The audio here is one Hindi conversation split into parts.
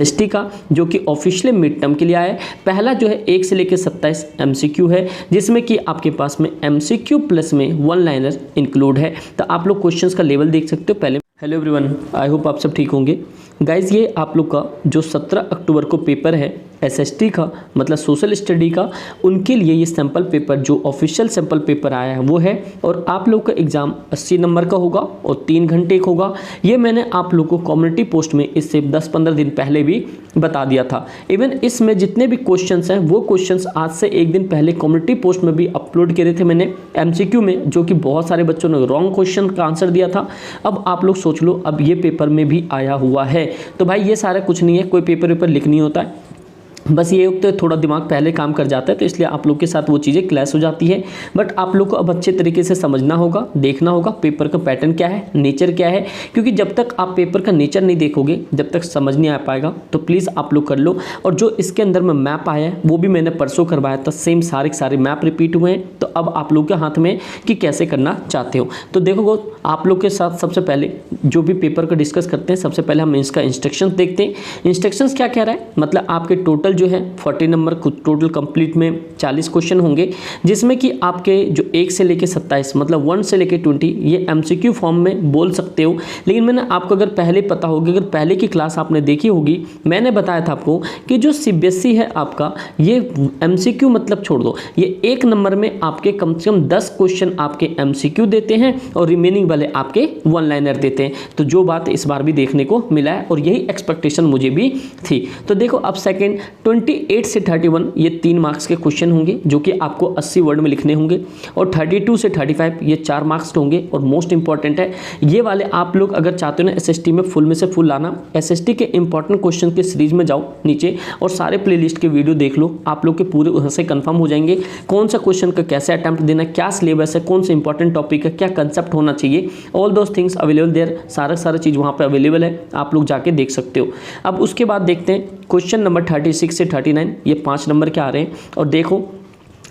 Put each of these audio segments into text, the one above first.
एसएसटी का जो कि ऑफिशियल मिड टर्म के लिए आया है। पहला जो है 1 से लेकर 27 एमसीक्यू है, जिसमें कि आपके पास में एमसीक्यू प्लस में वन लाइनर इंक्लूड है। तो आप लोग क्वेश्चंस का लेवल देख सकते हो। पहले हेलो एवरीवन, आई होप आप सब ठीक होंगे। गाइज ये आप लोग का जो 17 अक्टूबर को पेपर है एसएसटी का, मतलब सोशल स्टडी का, उनके लिए ये सैम्पल पेपर जो ऑफिशियल सैम्पल पेपर आया है वो है। और आप लोग का एग्ज़ाम 80 नंबर का होगा और 3 घंटे का होगा। ये मैंने आप लोग को कम्युनिटी पोस्ट में इससे 10-15 दिन पहले भी बता दिया था। इवन इसमें जितने भी क्वेश्चंस हैं वो क्वेश्चंस आज से 1 दिन पहले कम्युनिटी पोस्ट में भी अपलोड करे थे मैंने एमसीक्यू में, जो कि बहुत सारे बच्चों ने रॉन्ग क्वेश्चन का आंसर दिया था। अब आप लोग सोच लो, अब ये पेपर में भी आया हुआ है। तो भाई ये सारा कुछ नहीं है, कोई पेपर लिख नहीं होता है, बस ये तो थोड़ा दिमाग पहले काम कर जाता है, तो इसलिए आप लोग के साथ वो चीज़ें क्लैश हो जाती है। बट आप लोग को अब अच्छे तरीके से समझना होगा, देखना होगा पेपर का पैटर्न क्या है, नेचर क्या है, क्योंकि जब तक आप पेपर का नेचर नहीं देखोगे, जब तक समझ नहीं आ पाएगा। तो प्लीज़ आप लोग कर लो। और जो इसके अंदर में मैप आया है वो भी मैंने परसों करवाया था, सेम सारे मैप रिपीट हुए हैं। तो अब आप लोग के हाथ में कि कैसे करना चाहते हो। तो देखो आप लोग के साथ सबसे पहले जो भी पेपर को डिस्कस करते हैं, सबसे पहले हम इसका इंस्ट्रक्शंस देखते हैं। इंस्ट्रक्शंस क्या कह रहा है, मतलब आपके टोटल जो है 40 नंबर टोटल कंप्लीट में 40 क्वेश्चन होंगे, जिसमें कि आपके जो 1 से लेकर 27 मतलब 1 से लेकर 20 ये एमसीक्यू फॉर्म में बोल सकते हो। लेकिन मैंने आपको अगर पहले पता होगी, अगर पहले की क्लास आपने देखी होगी, मैंने बताया था आपको कि जो सीबीएसई है आपका, ये एमसीक्यू मतलब छोड़ दो, ये 1 नंबर में आपके कम से कम 10 क्वेश्चन आपके एमसीक्यू देते हैं और रिमेनिंग वाले आपके वन लाइनर देते हैं। तो जो बात इस बार भी देखने को मिला है और यही एक्सपेक्टेशन मुझे भी थी। तो देखो अब सेकेंड 28 से 31 ये 3 मार्क्स के क्वेश्चन होंगे, जो कि आपको 80 वर्ड में लिखने होंगे। और 32 से 35 ये 4 मार्क्स के होंगे। और मोस्ट इंपॉर्टेंट है ये वाले, आप लोग अगर चाहते हो ना एसएसटी में फुल में से फुल लाना, एसएसटी के इंपॉर्टेंट क्वेश्चन के सीरीज में जाओ नीचे और सारे प्लेलिस्ट के वीडियो देख लो। आप लोग के पूरे वहाँ से कंफर्म हो जाएंगे कौन सा क्वेश्चन का कैसे अटेम्प्ट देना, क्या सिलेबस है, कौन सा इंपॉर्टेंट टॉपिक है, क्या कंसेप्ट होना चाहिए। All those things available there, सारा चीज़ वहाँ पर अवेलेबल है, आप लोग जाके देख सकते हो। अब उसके बाद देखते हैं क्वेश्चन नंबर 36 से 39 ये 5 नंबर के आ रहे हैं। और देखो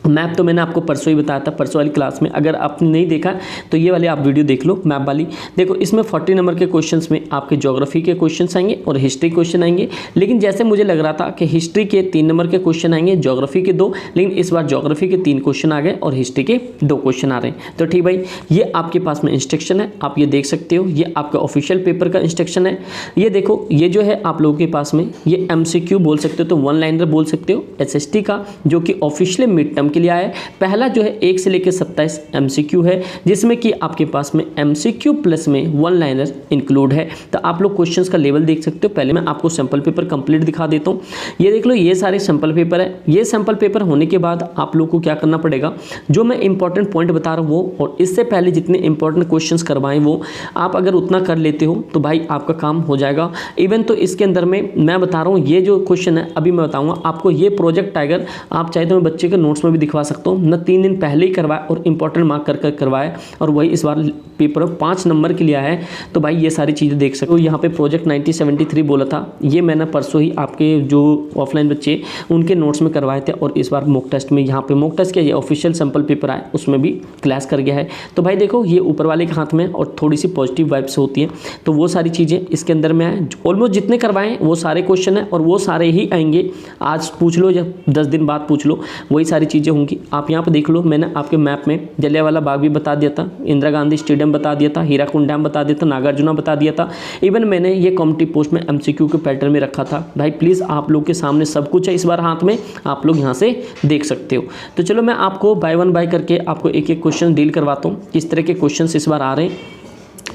मैप तो मैंने आपको परसों ही बताया था, परसों वाली क्लास में। अगर आपने नहीं देखा तो ये वाली आप वीडियो देख लो मैप वाली। देखो इसमें 40 नंबर के क्वेश्चंस में आपके ज्योग्राफी के क्वेश्चंस आएंगे और हिस्ट्री क्वेश्चन आएंगे। लेकिन जैसे मुझे लग रहा था कि हिस्ट्री के 3 नंबर के क्वेश्चन आएंगे, ज्योग्राफी के 2, लेकिन इस बार ज्योग्राफी के 3 क्वेश्चन आ गए और हिस्ट्री के 2 क्वेश्चन आ रहे हैं। तो ठीक भाई, ये आपके पास में इंस्ट्रक्शन है, आप ये देख सकते हो। ये आपका ऑफिशियल पेपर का इंस्ट्रक्शन है। ये देखो, ये जो है आप लोगों के पास में ये एमसीक्यू बोल सकते हो, तो वन लाइनर बोल सकते हो एसएसटी का, जो कि ऑफिशियल मिड टर्म के लिए आया है। पहला जो है 1 से लेकर 27 एमसीक्यू है, जिसमें कि आपके पास में एमसीक्यू प्लस में वन लाइनर इंक्लूड है। तो आप लोग क्वेश्चंस का लेवल देख सकते हो। पहले मैं आपको सैंपल पेपर कंप्लीट दिखा देता हूँ। ये देख लो, ये सारे सैंपल पेपर है। ये सैंपल पेपर होने के बाद आप लोग को क्या करना पड़ेगा, जो मैं इंपॉर्टेंट पॉइंट बता रहा हूँ वो, और इससे पहले जितने इंपॉर्टेंट क्वेश्चंस करवाएं वो आप अगर उतना कर लेते हो तो भाई आपका काम हो जाएगा। इवन तो इसके अंदर में मैं बता रहा हूँ, ये जो क्वेश्चन है अभी मैं बताऊँगा आपको, ये प्रोजेक्ट टाइगर आप चाहे तो मैं बच्चे के नोट्स में भी दिखवा सकता हूँ। 3 दिन पहले ही करवाया और इंपॉर्टेंट मार्क कर करवाया, और वही इस बार पेपर 5 नंबर के लिए आया है। तो भाई ये सारी चीज़ें देख सकते हो। यहाँ पे प्रोजेक्ट 9073 बोला था, ये मैंने परसों ही आपके जो ऑफलाइन बच्चे उनके नोट्स में करवाए थे। और इस बार मॉक टेस्ट में, यहाँ पे मॉक टेस्ट क्या, ये ऑफिशियल सैंपल पेपर आया उसमें भी क्लास कर गया है। तो भाई देखो, ये ऊपर वाले के हाथ में और थोड़ी सी पॉजिटिव वाइब्स होती हैं, तो वो सारी चीज़ें इसके अंदर में है। ऑलमोस्ट जितने करवाएं वो सारे क्वेश्चन है और वो सारे ही आएंगे। आज पूछ लो या 10 दिन बाद पूछ लो, वही सारी चीज़ें होंगी। आप यहाँ पर देख लो, मैंने आपके मैप में जलियांवाला बाग भी बता दिया था, इंदिरा गांधी स्टेडियम बता दिया था, हीराकुंड डैम बता दिया था, नागार्जुना बता दिया था। इवन मैंने ये कम्युनिटी पोस्ट में एमसीक्यू के पैटर्न में रखा था। भाई प्लीज़ आप लोग के सामने सब कुछ है इस बार हाथ में, आप लोग यहाँ से देख सकते हो। तो चलो मैं आपको बाय वन बाय करके आपको एक एक क्वेश्चन डील करवाता हूँ, किस तरह के क्वेश्चन इस बार आ रहे हैं।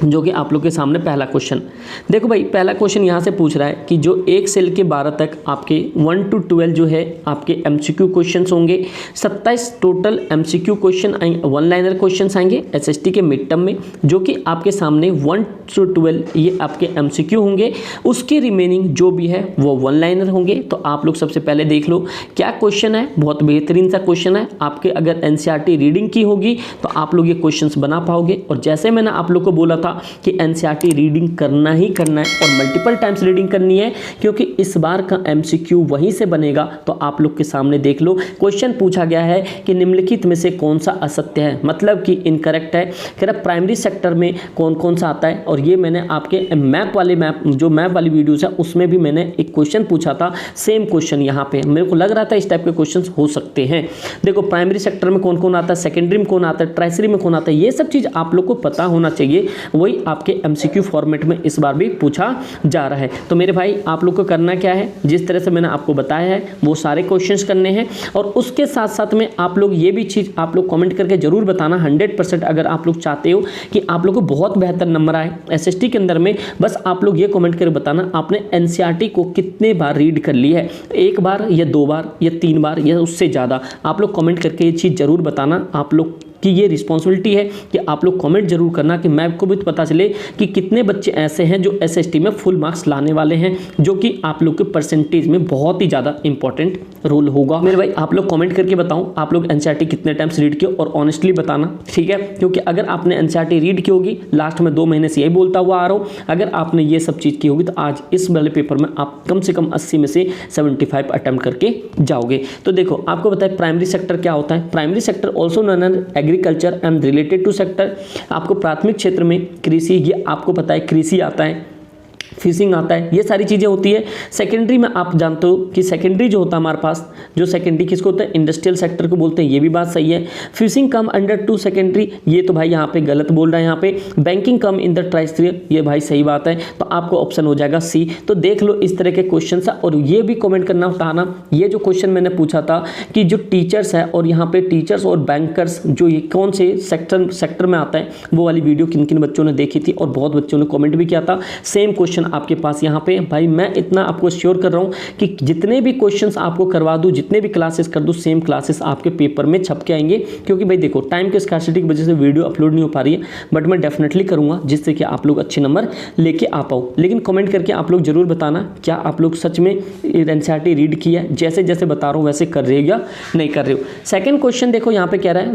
जो कि आप लोग के सामने पहला क्वेश्चन देखो भाई, पहला क्वेश्चन यहाँ से पूछ रहा है कि जो 1 से लेकर 12 तक आपके 1 to 12 जो है आपके एमसीक्यू क्वेश्चंस होंगे। 27 total MCQ question one liner questions आएंगे एसएसटी के मिड टर्म में, जो कि आपके सामने 1 to 12 ये आपके एमसीक्यू होंगे। उसके रिमेनिंग जो भी है वो वन लाइनर होंगे। तो आप लोग सबसे पहले देख लो क्या क्वेश्चन है, बहुत बेहतरीन सा क्वेश्चन है। आपके अगर एनसीईआरटी रीडिंग की होगी तो आप लोग ये क्वेश्चन बना पाओगे। और जैसे मैंने आप लोग को बोला था कि एनसीईआरटी रीडिंग करना ही करना है और मल्टीपल टाइम्स रीडिंग करनी है, क्योंकि इस बार का एमसीक्यू वहीं से बनेगा। तो आप लोग के सामने देख लो, क्वेश्चन पूछा गया है कि निम्नलिखित में से कौन सा असत्य है, मतलब कि इनकरेक्ट है। कह रहा प्राइमरी सेक्टर में कौन कौन सा आता है, और ये मैंने आपके मैप वाली वीडियोस है उसमें भी मैंने एक क्वेश्चन पूछा था, सेम क्वेश्चन यहाँ पे मेरे को लग रहा था इस टाइप के क्वेश्चन हो सकते हैं। देखो प्राइमरी सेक्टर में कौन कौन आता है, सेकेंडरी में कौन आता है, ट्राइसरी में कौन आता है, ये सब चीज़ आप लोग को पता होना चाहिए। वही आपके एमसीक्यू फॉर्मेट में इस बार भी पूछा जा रहा है। तो मेरे भाई आप लोग को करना क्या है, जिस तरह से मैंने आपको बताया है वो सारे क्वेश्चंस करने हैं, और उसके साथ साथ में आप लोग ये भी चीज़ आप लोग कमेंट करके जरूर बताना 100% अगर आप लोग चाहते हो कि आप लोग को बहुत बेहतर नंबर आए एसएसटी के अंदर में, बस आप लोग ये कमेंट करके बताना आपने एनसीईआरटी को कितने बार रीड कर ली है, 1 बार या 2 बार या 3 बार या उससे ज़्यादा। आप लोग कमेंट करके ये चीज़ जरूर बताना। आप लोग कि ये रिस्पॉन्सिबिलिटी है कि आप लोग कमेंट जरूर करना कि मैप को भी पता चले कि कितने बच्चे ऐसे हैं जो एसएसटी में फुल मार्क्स लाने वाले हैं, जो कि आप लोग के परसेंटेज में बहुत ही ज़्यादा इंपॉर्टेंट रोल होगा। मेरे भाई आप लोग कमेंट करके बताओ आप लोग एनसीईआरटी कितने टाइम्स रीड किए, और ऑनेस्टली बताना, ठीक है। क्योंकि अगर आपने एनसीईआरटी रीड की होगी, लास्ट में 2 महीने से यही बोलता हुआ आ रहा हूँ, अगर आपने ये सब चीज़ की होगी तो आज इस वाले पेपर में आप कम से कम 80 में से 75 अटेम्प्ट करके जाओगे। तो देखो आपको बताए प्राइमरी सेक्टर क्या होता है। Primary sector also known as agriculture and related to sector. आपको प्राथमिक क्षेत्र में कृषि, ये आपको पता है कृषि आता है, फिशिंग आता है, ये सारी चीज़ें होती है। सेकेंडरी में आप जानते हो कि सेकेंडरी जो होता है हमारे पास, जो सेकेंडरी किसको होता है, इंडस्ट्रियल सेक्टर को बोलते हैं, ये भी बात सही है। Fishing come under to secondary, ये तो भाई यहाँ पे गलत बोल रहा है। यहाँ पे बैंकिंग कम इन द ट्राइस्ट्री, ये भाई सही बात है। तो आपको ऑप्शन हो जाएगा सी। तो देख लो इस तरह के क्वेश्चन था, और ये भी कमेंट करना बताना, ये जो क्वेश्चन मैंने पूछा था कि जो टीचर्स है और यहाँ पे टीचर्स और बैंकर्स जो ये कौन से सेक्टर में आता है, वो वाली वीडियो किन किन बच्चों ने देखी थी, और बहुत बच्चों ने कमेंट भी किया था। सेम क्वेश्चन आपके पास यहाँ पे भाई, मैं इतना आपको श्योर कर रहा हूँ कि जितने भी क्वेश्चंस आपको करवा दूँ, जितने भी क्लासेस कर दूँ, सेम क्लासेस आपके पेपर में छप के आएंगे। क्योंकि भाई देखो टाइम के स्कार्सिटी की वजह से वीडियो अपलोड नहीं हो पा रही है, बट मैं डेफिनेटली करूँगा जिससे कि आप लोग अच्छे नंबर लेके आ पाओ। लेकिन कमेंट करके आप लोग जरूर बताना क्या आप लोग सच में एनसीईआरटी रीड किया है, जैसे जैसे बता रहा हूँ वैसे कर रहे हो या नहीं कर रहे हो। सेकेंड क्वेश्चन देखो यहाँ पे कह रहा है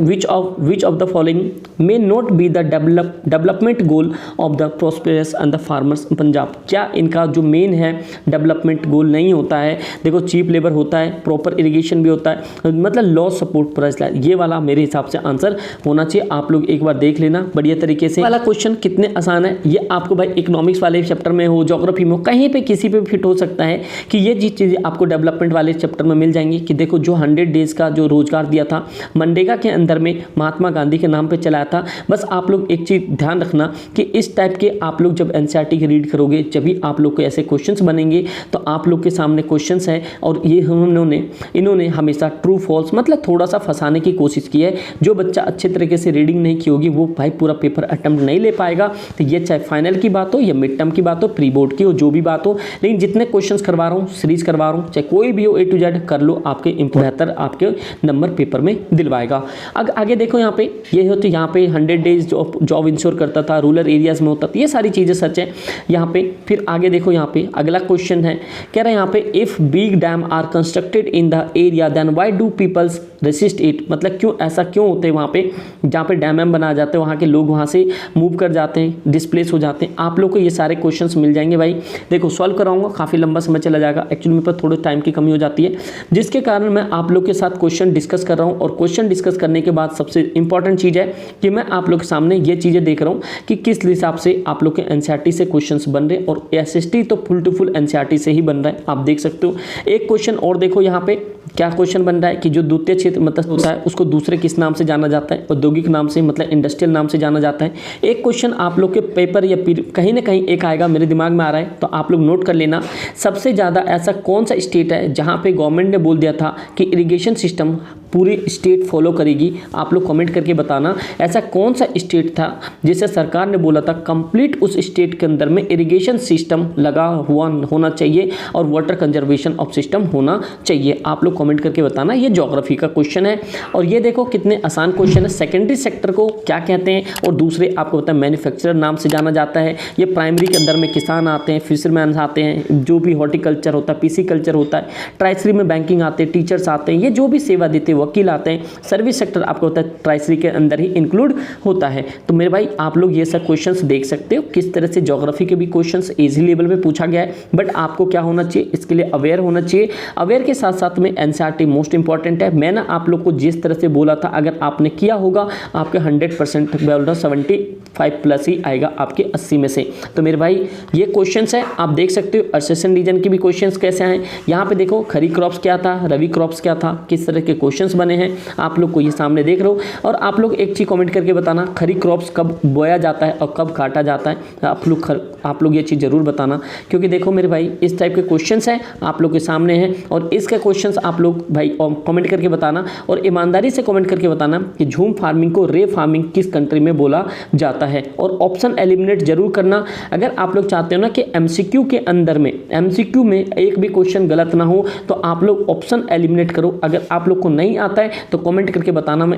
which of the following may not be the development goal of the prosperous and the farmers Punjab. क्या इनका जो मेन है डेवलपमेंट गोल नहीं होता है। देखो चीप लेबर होता है, प्रॉपर इरिगेशन भी होता है, मतलब लॉ सपोर्ट प्राइस, ये वाला मेरे हिसाब से आंसर होना चाहिए। आप लोग एक बार देख लेना बढ़िया तरीके से। वाला क्वेश्चन कितने आसान है, ये आपको भाई इकोनॉमिक्स वाले चैप्टर में हो, ज्योग्राफी में हो, कहीं पे किसी पे फिट हो सकता है कि ये चीज़ें आपको डेवलपमेंट वाले चैप्टर में मिल जाएंगी। कि देखो जो 100 डेज का जो रोजगार दिया था मनरेगा के अंदर में महात्मा गांधी के नाम पे चलाया था। बस आप लोग एक चीज़ ध्यान रखना कि इस टाइप के आप लोग जब एनसीईआरटी की रीड करोगे, जब भी आप लोग को ऐसे क्वेश्चंस बनेंगे, तो आप लोग के सामने क्वेश्चंस है और ये इन्होंने हमेशा ट्रू फॉल्स मतलब थोड़ा सा फंसाने की कोशिश की है। जो बच्चा अच्छे तरीके से रीडिंग नहीं की होगी वो भाई पूरा पेपर अटेम्प्ट नहीं ले पाएगा। तो ये चाहे फाइनल की बात हो या मिड टर्म की बात हो, प्री बोर्ड की हो, जो भी बात हो, लेकिन जितने क्वेश्चंस करवा रहा हूँ, सीरीज करवा रहा हूँ, चाहे कोई भी हो, A to Z कर लो, आपके बेहतर आपके नंबर पेपर में दिलवाएगा। आगे देखो यहाँ पे ये होती, यहाँ पे 100 डेज जॉब इंश्योर करता था, रूरल एरियाज में होता था, ये सारी चीज़ें सच है यहाँ पे। फिर आगे देखो यहाँ पे अगला क्वेश्चन है, कह रहा है यहाँ पे if big dam are constructed in the area then why do peoples resist it. मतलब क्यों ऐसा क्यों होते हैं वहाँ पे, जहाँ पे डैम वैम बनाया जाते हैं वहाँ के लोग वहाँ से मूव कर जाते हैं, डिस्प्लेस हो जाते हैं। आप लोग को ये सारे क्वेश्चंस मिल जाएंगे भाई। देखो सॉल्व कराऊंगा, काफ़ी लंबा समय चला जाएगा, एक्चुअली मेरे पास थोड़े टाइम की कमी हो जाती है, जिसके कारण मैं आप लोग के साथ क्वेश्चन डिस्कस कर रहा हूँ। और क्वेश्चन डिस्कस करने के बाद सबसे इंपॉर्टेंट चीज़ है कि मैं आप लोग के सामने ये चीज़ें देख रहा हूँ कि किस हिसाब से आप लोग के एनसीईआरटी से क्वेश्चन बन रहे, और एसएसटी तो फुल टू फुल एनसीईआरटी से ही बन रहा है, आप देख सकते हो। एक क्वेश्चन और देखो यहाँ पे क्या क्वेश्चन बन रहा है कि जो द्वितीय क्षेत्र मतलब होता है उसको दूसरे किस नाम से जाना जाता है, औद्योगिक नाम से मतलब इंडस्ट्रियल नाम से जाना जाता है। एक क्वेश्चन आप लोग के पेपर या कहीं ना कहीं एक आएगा, मेरे दिमाग में आ रहा है, तो आप लोग नोट कर लेना। सबसे ज़्यादा ऐसा कौन सा स्टेट है जहाँ पे गवर्नमेंट ने बोल दिया था कि इरिगेशन सिस्टम पूरी स्टेट फॉलो करेगी। आप लोग कमेंट करके बताना ऐसा कौन सा स्टेट था जिसे सरकार ने बोला था कंप्लीट उस स्टेट के अंदर में इरिगेशन सिस्टम लगा हुआ होना चाहिए और वाटर कंजर्वेशन ऑफ सिस्टम होना चाहिए। आप लोग कमेंट करके बताना। ये ज्योग्राफी का क्वेश्चन है और ये देखो कितने आसान क्वेश्चन है। सेकेंडरी सेक्टर को क्या कहते हैं, और दूसरे आपको पता है मैन्युफैक्चरर नाम से जाना जाता है। ये प्राइमरी के अंदर में किसान आते हैं, फिशरमैन आते हैं, जो भी हॉर्टिकल्चर होता है, पीसी कल्चर होता है। ट्राइसरी में बैंकिंग आते हैं, टीचर्स आते हैं, ये जो भी सेवा देते वकील आते हैं, सर्विस सेक्टर आपको होता है ट्राइसरी के अंदर ही इंक्लूड होता है। तो मेरे भाई आप लोग ये सब क्वेश्चंस देख सकते हो किस तरह से ज्योग्राफी के भी क्वेश्चंस इजी लेवल में पूछा गया है, बट आपको क्या होना चाहिए, इसके लिए अवेयर होना चाहिए। अवेयर के साथ साथ में एनसीईआरटी मोस्ट इंपॉर्टेंट है। मैंने आप लोग को जिस तरह से बोला था अगर आपने किया होगा आपके 100% बोल रहा 75 प्लस ही आएगा आपके 80 में से। तो मेरे भाई ये क्वेश्चंस है, आप देख सकते हो अर्सेशन रीजन के भी क्वेश्चंस कैसे आए। यहाँ पे देखो खरीफ क्रॉप्स क्या था, रबी क्रॉप्स क्या था, किस तरह के क्वेश्चंस बने हैं आप लोग को ये सामने देख रहे हो। और आप लोग एक चीज़ कमेंट करके बताना खरीफ क्रॉप्स कब बोया जाता है और कब काटा जाता है, आप लोग ये चीज़ जरूर बताना, क्योंकि देखो मेरे भाई इस टाइप के क्वेश्चंस हैं आप लोग के सामने हैं और इसके क्वेश्चंस आप लोग भाई कमेंट करके बताना और ईमानदारी से कमेंट करके बताना कि झूम फार्मिंग को रे फार्मिंग किस कंट्री में बोला जाता है। और ऑप्शन एलिमिनेट जरूर करना अगर आप लोग चाहते हो ना कि एमसीक्यू के अंदर में एमसीक्यू में एक भी क्वेश्चन गलत ना हो, तो आप लोग ऑप्शन एलिमिनेट करो। अगर आप लोग को नहीं आता है तो कमेंट करके बताना, मैं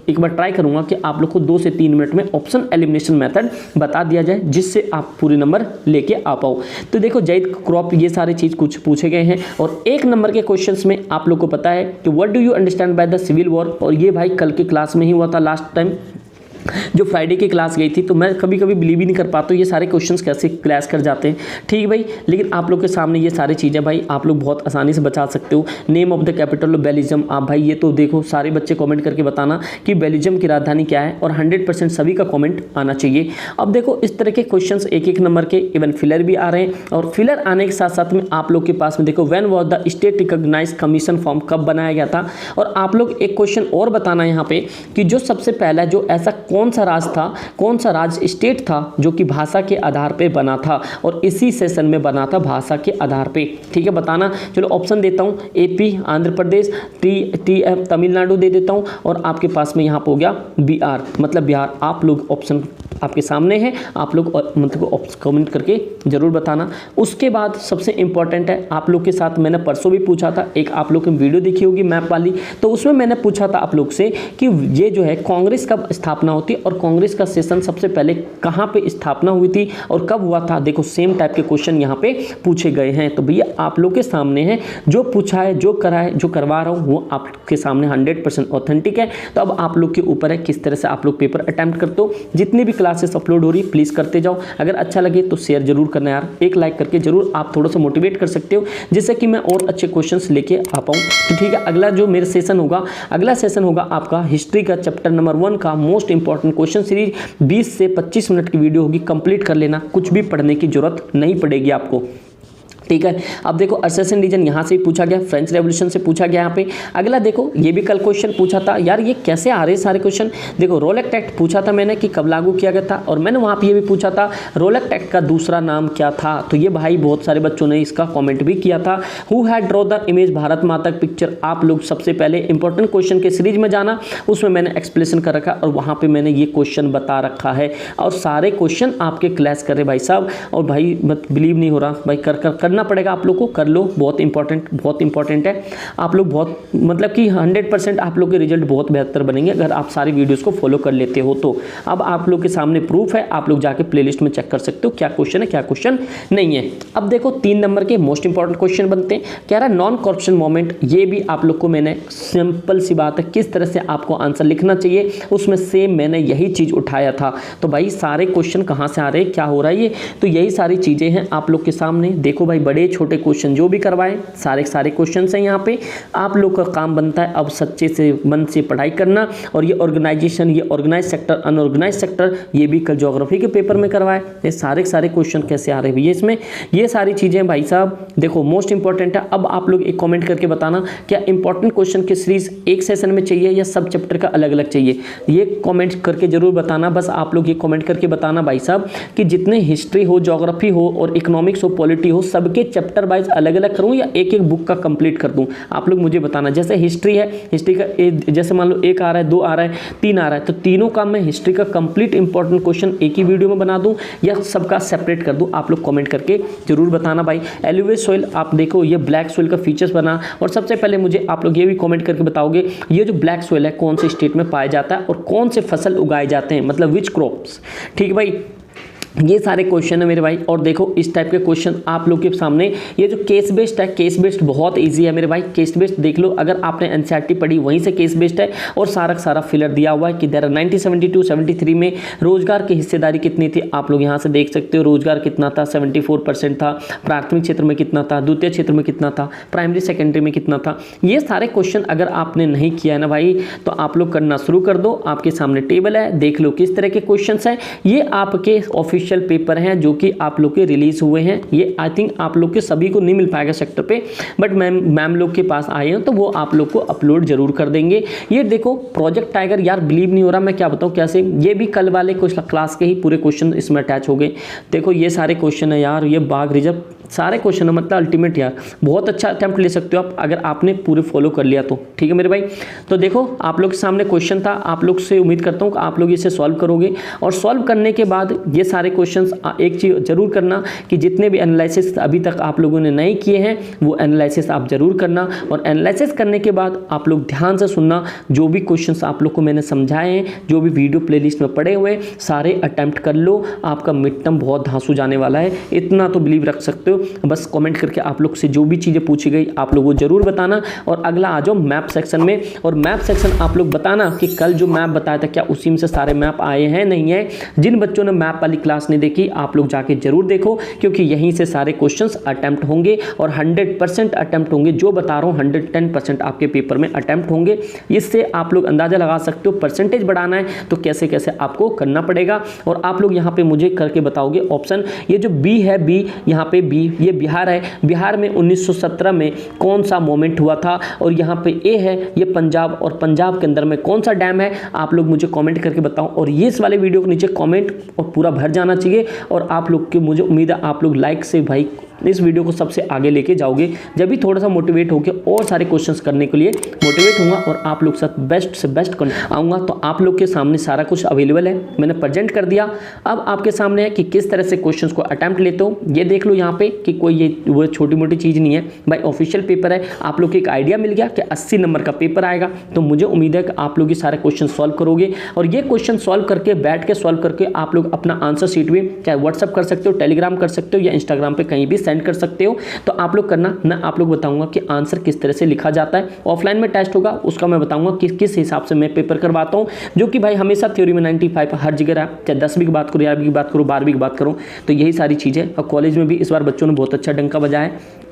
एक बार ट्राई करूंगा कि आप लोग को 2 से 3 मिनट में ऑप्शन एलिमिनेशन मेथड बता दिया जाए जिससे आप पूरे नंबर लेके आ पाओ। तो देखो जैद क्रॉप ये सारे चीज कुछ पूछे गए हैं और 1 नंबर के क्वेश्चंस में आप लोग को पता है कि what do you understand by the civil war, और ये भाई कल की क्लास में ही हुआ था लास्ट टाइम जो फ्राइडे की क्लास गई थी। तो मैं कभी कभी बिलीव ही नहीं कर पाता हूँ ये सारे क्वेश्चंस कैसे क्लैश कर जाते हैं। ठीक भाई, लेकिन आप लोग के सामने ये सारी चीज़ें भाई आप लोग बहुत आसानी से बचा सकते हो। Name of the capital of Belgium, आप भाई ये तो देखो सारे बच्चे कमेंट करके बताना कि बेल्जियम की राजधानी क्या है और 100% सभी का कमेंट आना चाहिए। अब देखो इस तरह के क्वेश्चंस 1-1 नंबर के इवन फिलर भी आ रहे हैं और फिलर आने के साथ साथ में आप लोग के पास में देखो when was the state recognise commission form कब बनाया गया था। और आप लोग एक क्वेश्चन और बताना यहाँ पे कि जो सबसे पहला जो ऐसा कौन सा राज्य था, कौन सा राज्य स्टेट था जो कि भाषा के आधार पे बना था और इसी सेशन में बना था भाषा के आधार पे। ठीक है बताना। चलो ऑप्शन देता हूँ, एपी आंध्र प्रदेश, तमिलनाडु दे देता हूँ और आपके पास में यहाँ पे हो गया बिहार, मतलब बिहार। आप लोग ऑप्शन आपके सामने है, आप लोग मतलब कमेंट करके जरूर बताना। उसके बाद सबसे इंपॉर्टेंट है आप लोग के साथ मैंने परसों भी पूछा था, एक आप लोग की वीडियो देखी होगी मैप वाली, तो उसमें मैंने पूछा था आप लोग से कि ये जो है कांग्रेस कब स्थापना होती है और कांग्रेस का सेशन सबसे पहले कहाँ पे स्थापना हुई थी और कब हुआ था। देखो सेम टाइप के क्वेश्चन यहाँ पे पूछे गए हैं। तो भैया आप लोग के सामने है, जो पूछा है, जो करा है, जो करवा रहा हूँ वो आपके सामने 100% ऑथेंटिक है। तो अब आप लोग के ऊपर है किस तरह से आप लोग पेपर अटेम्प्ट करते हो। जितनी भी क्लासेस अपलोड हो रही प्लीज करते जाओ। अगर अच्छा लगे तो शेयर जरूर करना यार, एक लाइक करके जरूर आप थोड़ा सा मोटिवेट कर सकते हो जिससे कि मैं और अच्छे क्वेश्चंस लेके आ पाऊँ। तो ठीक है, अगला जो मेरा सेशन होगा, अगला सेशन होगा आपका हिस्ट्री का चैप्टर नंबर 1 का मोस्ट इंपॉर्टेंट क्वेश्चन सीरीज। 20 से 25 मिनट की वीडियो होगी, कंप्लीट कर लेना, कुछ भी पढ़ने की जरूरत नहीं पड़ेगी आपको। ठीक है, अब देखो अर्सेशन रीजन यहाँ से पूछा गया, फ्रेंच रेवोल्यूशन से पूछा गया यहाँ पे। अगला देखो ये भी कल क्वेश्चन पूछा था यार, ये कैसे आ रहे सारे क्वेश्चन। देखो रोलेक्ट एक्ट पूछा था मैंने कि कब लागू किया गया था और मैंने वहाँ पे ये भी पूछा था रोलेक्ट एक्ट का दूसरा नाम क्या था। तो ये भाई बहुत सारे बच्चों ने इसका कॉमेंट भी किया था। Who had draw the image Bharat माता की पिक्चर। आप लोग सबसे पहले इंपॉर्टेंट क्वेश्चन के सीरीज में जाना, उसमें मैंने एक्सप्लेनेशन कर रखा और वहाँ पर मैंने ये क्वेश्चन बता रखा है और सारे क्वेश्चन आपके क्लैश कर रहे भाई साहब। और भाई बिलीव नहीं हो रहा भाई, करना पड़ेगा आप लोग को, कर लो, बहुत इंपॉर्टेंट है। आप लोग बहुत मतलब कि 100% आप लोग के रिजल्ट बहुत बेहतर बनेंगे अगर आप सारी वीडियोस को फॉलो कर लेते हो। तो अब आप लोग के सामने प्रूफ है, आप लोग जाके प्लेलिस्ट में चेक कर सकते हो क्या क्वेश्चन है क्या क्वेश्चन नहीं है। अब देखो 3 नंबर के मोस्ट इंपॉर्टेंट क्वेश्चन बनते हैं। कह रहा है नॉन करप्शन मूवमेंट, ये भी आप लोग को मैंने सिंपल सी बात है किस तरह से आपको आंसर लिखना चाहिए, उसमें सेम मैंने यही चीज उठाया था। तो भाई सारे क्वेश्चन कहाँ से आ रहे हैं, क्या हो रहा है ये, तो यही सारी चीजें हैं आप लोग के सामने। देखो भाई बड़े छोटे क्वेश्चन जो भी करवाएं सारे क्वेश्चन हैं यहाँ पे। आप लोग का काम बनता है अब सच्चे से मन से पढ़ाई करना। और ये ऑर्गेनाइजेशन, ये ऑर्गेनाइज सेक्टर, अनऑर्गेनाइज सेक्टर, ये भी कल ज्योग्राफी के पेपर में करवाए। ये सारे क्वेश्चन कैसे आ रहे हैं भैया इसमें, ये सारी चीजें भाई साहब देखो मोस्ट इंपॉर्टेंट है। अब आप लोग एक कॉमेंट करके बताना क्या इंपॉर्टेंट क्वेश्चन की सीरीज एक सेशन में चाहिए या सब चैप्टर का अलग अलग चाहिए, ये कॉमेंट करके जरूर बताना। बस आप लोग ये कॉमेंट करके बताना भाई साहब कि जितने हिस्ट्री हो, ज्योग्राफी हो और इकोनॉमिक्स हो, पॉलिटी हो, सबके चैप्टर वाइज अलग अलग करूं या एक बुक का कंप्लीट कर दूं, आप लोग मुझे बताना। जैसे हिस्ट्री है, हिस्ट्री का जैसे मान लो 1 आ रहा है, 2 आ रहा है, 3 आ रहा है, तो तीनों का मैं हिस्ट्री का कंप्लीट इंपॉर्टेंट क्वेश्चन एक ही वीडियो में बना दूं या सबका सेपरेट कर दूं, आप लोग कमेंट करके जरूर बताना भाई। एलुवियल सॉइल आप देखो, ये ब्लैक सॉइल का फीचर्स बना। और सबसे पहले मुझे आप लोग ये भी कमेंट करके बताओगे ये जो ब्लैक सॉइल है कौन से स्टेट में पाया जाता है और कौन से फसल उगाए जाते हैं, मतलब विच क्रॉप्स। ठीक है भाई, ये सारे क्वेश्चन है मेरे भाई। और देखो इस टाइप के क्वेश्चन आप लोग के सामने, ये जो केस बेस्ड है, केस बेस्ड बहुत इजी है मेरे भाई। केस बेस्ड देख लो, अगर आपने एनसीईआरटी पढ़ी वहीं से केस बेस्ड है, और सारा फिलर दिया हुआ है कि देयर 1972-73 में रोजगार की हिस्सेदारी कितनी थी, आप लोग यहाँ से देख सकते हो। रोजगार कितना था, 74% था। प्राथमिक क्षेत्र में कितना था, द्वितीय क्षेत्र में कितना था, प्राइमरी सेकेंडरी में कितना था। ये सारे क्वेश्चन अगर आपने नहीं किया है ना भाई, तो आप लोग करना शुरू कर दो। आपके सामने टेबल है, देख लो किस तरह के क्वेश्चन है। ये आपके ऑफिशियल पेपर हैं जो कि आप लोग के रिलीज हुए हैं। ये आई थिंक आप लोग के सभी को नहीं मिल पाएगा सेक्टर पे, बट मैम लोग के पास आए हैं तो वो आप लोग को अपलोड जरूर कर देंगे। ये देखो प्रोजेक्ट टाइगर, यार बिलीव नहीं हो रहा मैं क्या बताऊं कैसे, ये भी कल वाले कुछ क्लास के ही पूरे क्वेश्चन इसमें अटैच हो गए। देखो ये सारे क्वेश्चन है यार, ये बाघ रिजर्व सारे क्वेश्चन है, मतलब अल्टीमेट यार। बहुत अच्छा अटेम्प्ट ले सकते हो आप अगर आपने पूरे फॉलो कर लिया तो, ठीक है मेरे भाई। तो देखो आप लोग के सामने क्वेश्चन था, आप लोग से उम्मीद करता हूँ कि आप लोग इसे सॉल्व करोगे। और सॉल्व करने के बाद ये सारे क्वेश्चंस एक चीज़ जरूर करना कि जितने भी एनालिसिस अभी तक आप लोगों ने नहीं किए हैं वो एनालिसिस आप जरूर करना। और एनालिसिस करने के बाद आप लोग ध्यान से सुनना, जो भी क्वेश्चंस आप लोग को मैंने समझाए हैं, जो भी वीडियो प्लेलिस्ट में पड़े हुए, सारे अटेम्प्ट कर लो। आपका मिड टर्म बहुत धांसू जाने वाला है, इतना तो बिलीव रख सकते हो। बस कमेंट करके आप लोग से जो भी चीज़ें पूछी गई आप लोग वो जरूर बताना। और अगला आ जाओ मैप सेक्शन में, और मैप सेक्शन आप लोग बताना कि कल जो मैप बताया था क्या उसी में से सारे मैप आए हैं नहीं है। जिन बच्चों ने मैप वाली क्लास नहीं देखी आप लोग जाके जरूर देखो, क्योंकि यहीं से सारे क्वेश्चंस अटेम्प्ट होंगे और 100% अटेम्प्ट होंगे। जो बता रहा हूँ 110% आपके पेपर में अटेम्प्ट होंगे। इससे आप लोग अंदाजा लगा सकते हो परसेंटेज बढ़ाना है तो कैसे कैसे आपको करना पड़ेगा। और आप लोग यहाँ पे मुझे करके बताओगे ऑप्शन, ये जो बी है, बी यहाँ पे बी, ये बिहार है। बिहार में 1917 में कौन सा मोमेंट हुआ था। और यहाँ पे ए है, ये पंजाब, और पंजाब के अंदर में कौन सा डैम है, आप लोग मुझे कमेंट करके बताओ। और ये इस वाले वीडियो के नीचे कमेंट और पूरा भर जाना चाहिए। और आप लोग की मुझे उम्मीद है आप लोग लाइक से भाई इस वीडियो को सबसे आगे लेके जाओगे, जब भी थोड़ा सा मोटिवेट होकर और सारे क्वेश्चंस करने के लिए मोटिवेट होऊंगा और आप लोग साथ बेस्ट से बेस्ट आऊँगा। तो आप लोग के सामने सारा कुछ अवेलेबल है, मैंने प्रेजेंट कर दिया। अब आपके सामने है कि किस तरह से क्वेश्चंस को अटेम्प्ट लेते हो। ये देख लो यहाँ पे कि कोई ये वो छोटी मोटी चीज़ नहीं है भाई, ऑफिशियल पेपर है। आप लोग को एक आइडिया मिल गया कि 80 नंबर का पेपर आएगा, तो मुझे उम्मीद है कि आप लोग ये सारे क्वेश्चन सॉल्व करोगे। और ये क्वेश्चन सॉल्व करके, बैठ के सॉल्व करके आप लोग अपना आंसर शीट भी चाहे व्हाट्सअप कर सकते हो, टेलीग्राम कर सकते हो, या इंस्टाग्राम पे कहीं भी सेंड कर सकते हो। तो आप लोग करना, मैं आप लोग बताऊंगा कि आंसर किस तरह से लिखा जाता है। ऑफलाइन में टेस्ट होगा उसका मैं बताऊंगा कि किस हिसाब से मैं पेपर करवाता हूं, जो कि भाई हमेशा थ्योरी में 95 हर जगह रहा, चाहे 10वीं की बात करो, 11वीं की बात करो, 12वीं की बात करो, तो यही सारी चीज़ें। और कॉलेज में भी इस बार बच्चों ने बहुत अच्छा डंका बजाया है।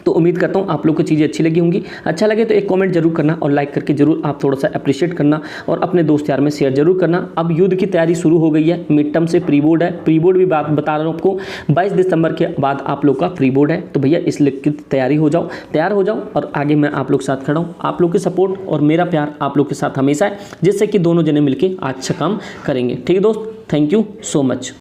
तो उम्मीद करता हूँ आप लोग को चीज़ें अच्छी लगी होंगी। अच्छा लगे तो एक कमेंट जरूर करना और लाइक करके जरूर आप थोड़ा सा अप्रिशिएट करना और अपने दोस्त यार में शेयर जरूर करना। अब युद्ध की तैयारी शुरू हो गई है, मिड टर्म से प्री बोर्ड है। प्री बोर्ड भी बात बता रहा हूँ आपको, 22 दिसंबर के बाद आप लोग का प्री बोर्ड है। तो भैया इस की तैयारी हो जाओ, तैयार हो जाओ, और आगे मैं आप लोग के साथ खड़ा हूँ। आप लोग के सपोर्ट और मेरा प्यार आप लोग के साथ हमेशा है, जिससे कि दोनों जने मिलकर अच्छा काम करेंगे। ठीक है दोस्त, थैंक यू सो मच।